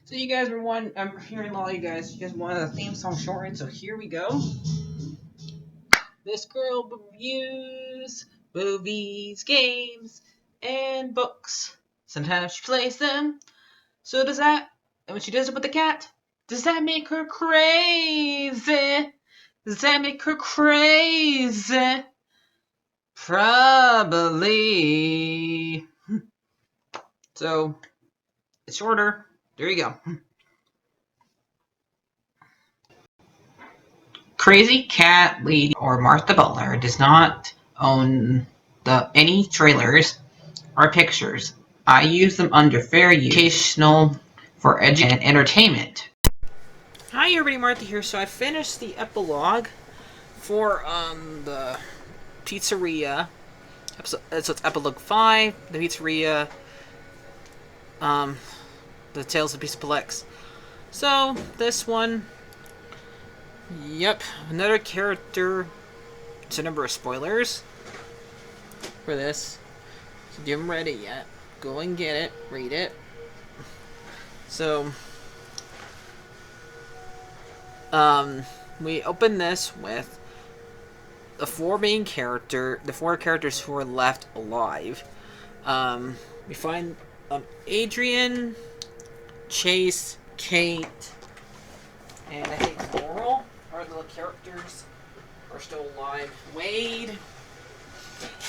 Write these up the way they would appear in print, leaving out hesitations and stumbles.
So you guys were I'm hearing a lot of you guys wanted a theme song shortened, so here we go. This girl reviews movies, games, and books. Sometimes she plays them. So does that, and when she does it with the cat, does that make her crazy? Does that make her crazy? Probably. So, it's shorter. There you go. Crazy Cat Lady or Martha Butler does not own any trailers or pictures. I use them under fair use, educational, for education and entertainment. Hi everybody, Martha here. So I finished the epilogue for the pizzeria. So it's epilogue 5, the pizzeria, the Tales of Plzzaplex. So this one, yep, another character. It's a number of spoilers for this. So you haven't read it yet, go and get it, read it. So, we open this with the four characters who are left alive. We find Adrian, Chase, Kate, and I think Laurel are the characters who are still alive. Wade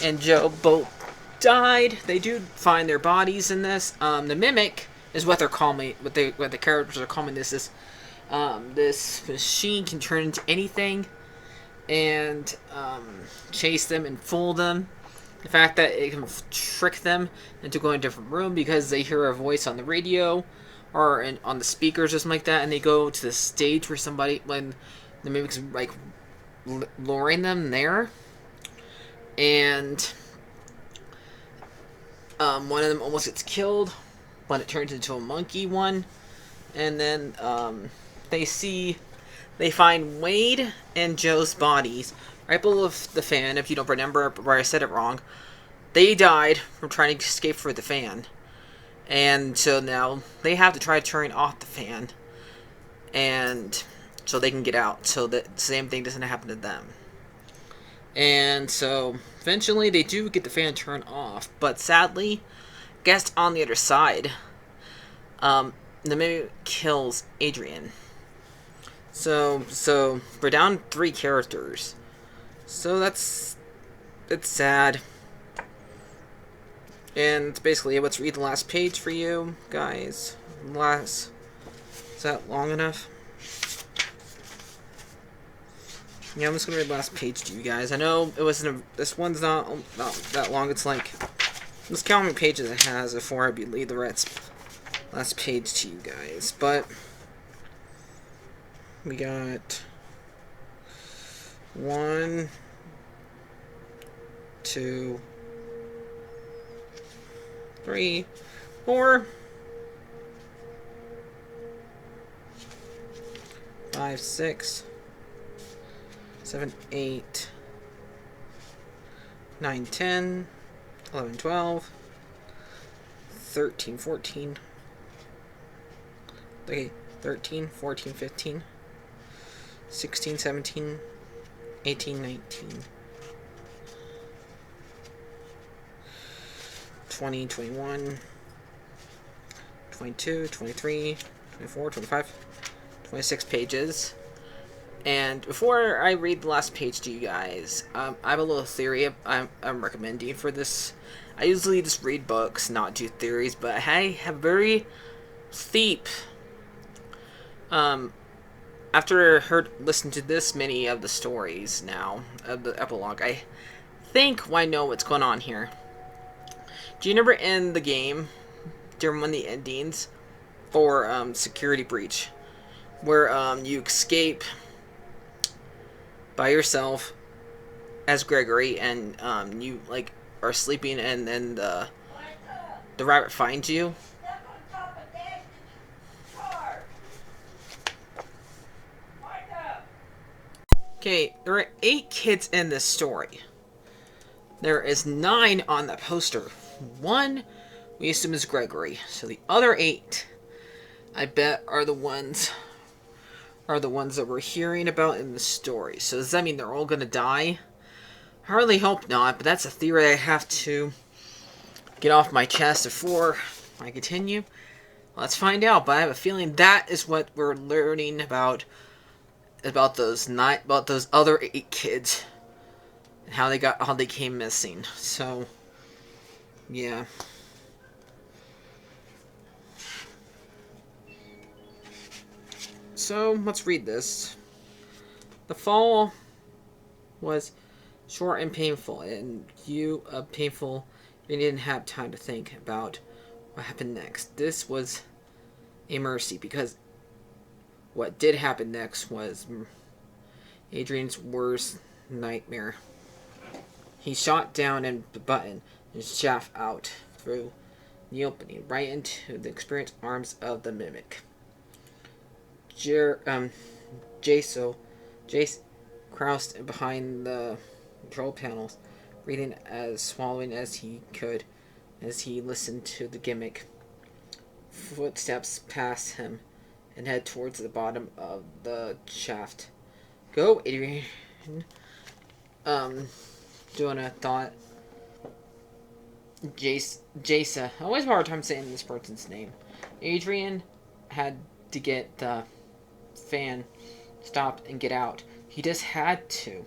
and Joe both died. They do find their bodies in this. The mimic is what they're calling what the characters are calling this. This machine can turn into anything and chase them and fool them. The fact that it can trick them into going to a different room because they hear a voice on the radio or on the speakers or something like that, and they go to the stage where when the mimic's like luring them there, and one of them almost gets killed, but it turns into a monkey one, and then they find Wade and Joe's bodies right below the fan. If you don't remember where I said it wrong, they died from trying to escape through the fan. And so now they have to try turning off the fan, and so they can get out, so that the same thing doesn't happen to them. And so eventually they do get the fan turned off, but sadly, guess on the other side, the mimic kills Adrian. So we're down 3 characters. So it's sad. And basically, let's read the last page for you guys. Is that long enough? Yeah, I'm just gonna read the last page to you guys. I know it wasn't this one's not that long. It's like, let's count how many pages it has before I read the last page to you guys. But we got 1, 2, 3, 4, 5, 6, 7, 8, 9, 10, 11, 12, 13, 14, 13, 14, 15, 16, 17, 18, 19, 20, 21, 22, 23, 24, 25, 26 pages. And before I read the last page to you guys, I have a little theory I'm recommending for this. I usually just read books, not do theories, but I have very steep. After listening to this many of the stories now of the epilogue, I think I know what's going on here. Do you remember in the game, during one of the endings for Security Breach, where you escape by yourself as Gregory, and you like are sleeping, and then the rabbit finds you? Okay, there are 8 kids in this story. There is 9 on the poster. 1 we assume is Gregory, so the other 8 I bet are the ones that we're hearing about in the story. So does that mean they're all gonna die? I really hope not, but that's a theory I have to get off my chest before I continue. Let's find out, but I have a feeling that is what we're learning about those other 8 kids and how they came missing. So yeah. So let's read this. The fall was short and painful, and you didn't have time to think about what happened next. This was a mercy, because what did happen next was Adrian's worst nightmare. He shot down and the button and shaft out through the opening, right into the experienced arms of the mimic. Jace crouched behind the control panels, breathing as swallowing as he could as he listened to the gimmick. Footsteps passed him and head towards the bottom of the shaft. Go, Adrian. Doing a thought. Jace. I always have a hard time saying this person's name. Adrian had to get the fan stopped and get out. He just had to.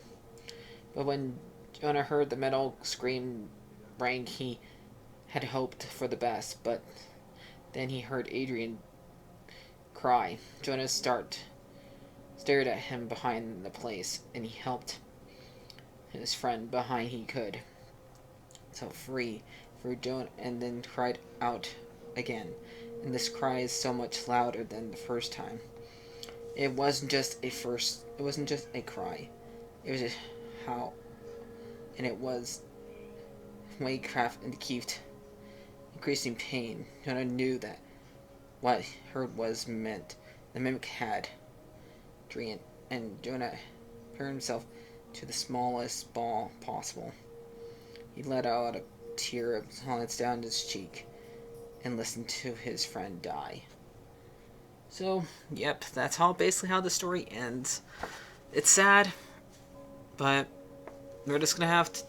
But when Jonah heard the metal scream rang, he had hoped for the best. But then he heard Adrian cry. Jonah stared at him behind the place, and he helped his friend behind he could. So free for Jonah, and then cried out again. And this cry is so much louder than the first time. It wasn't just a cry. It was a howl. And it was Waycraft and kept increasing pain. Jonah knew that what he heard was meant. The mimic had Adrian, and Jonah turned himself to the smallest ball possible. He let out a tear of silence down his cheek and listened to his friend die. So, yep, that's basically how the story ends. It's sad, but we're just gonna have to.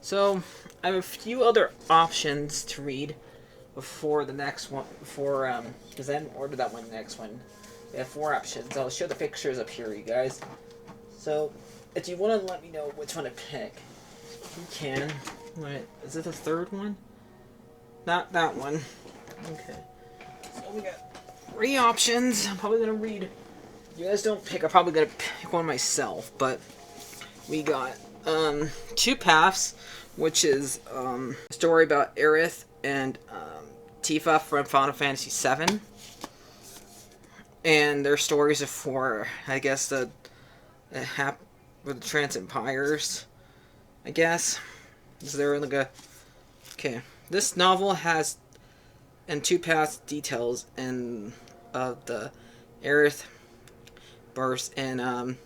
So, I have a few other options to read before the next one. Because I didn't order that one next one. We have 4 options. I'll show the pictures up here, you guys. So, if you want to let me know which one to pick, you can. Wait, is it the third one? Not that one. Okay. So we got 3 options. I'm probably gonna read. If you guys don't pick, I'm probably gonna pick one myself. But we got 2 Paths, which is a story about Aerith and Tifa from Final Fantasy VII. And their stories are for, I guess, the Trans Empires, I guess. Is there like a... Okay. This novel has, and 2 Paths details in the Aerith burst and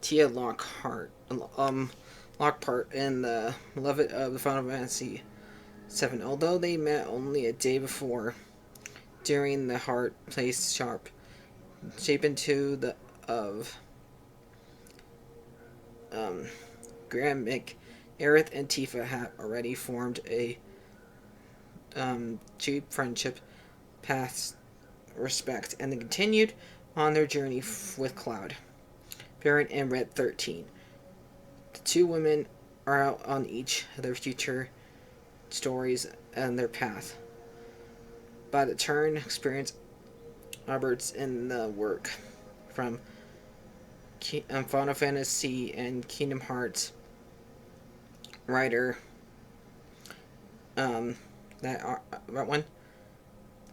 Tia Lockhart in the Beloved of the Final Fantasy VII. Although they met only a day before, during the Heart Place Sharp, shape into the of Gramic, Aerith and Tifa had already formed a deep friendship, past respect, and they continued on their journey with Cloud, Baron, and Red 13. The 2 women are out on each of their future stories and their path. By the turn, experience Roberts in the work from Final Fantasy and Kingdom Hearts writer. That one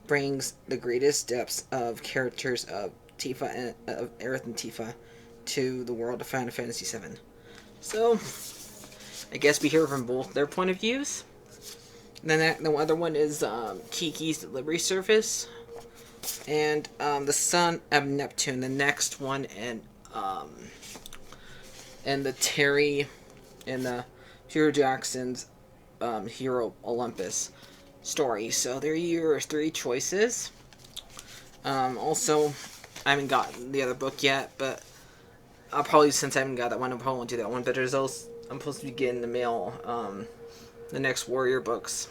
brings the greatest depths of characters of Tifa and of Aerith and Tifa to the world of Final Fantasy VII. So, I guess we hear from both their point of views. And then the other one is Kiki's Delivery Service, and the Son of Neptune. The next one, and the Terry and the Hero Jackson's Hero Olympus story. So there are your 3 choices. Also, I haven't gotten the other book yet, but I'll probably, since I haven't got that one, I'll probably do that one. But there's also, I'm supposed to be getting the mail, the next Warrior books.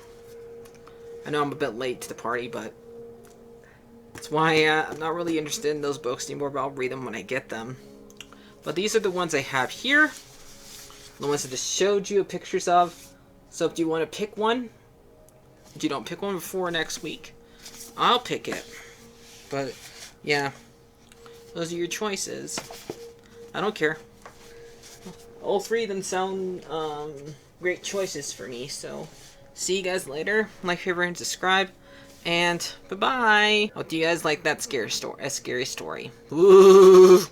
I know I'm a bit late to the party, but that's why I'm not really interested in those books anymore, but I'll read them when I get them. But these are the ones I have here. The ones I just showed you pictures of. So if you want to pick one, if you don't pick one before next week, I'll pick it. But, yeah. Those are your choices. I don't care. All three of them sound great choices for me, so see you guys later. Like, favorite, and subscribe. And bye-bye. Hope you guys like that scary story. Ooh.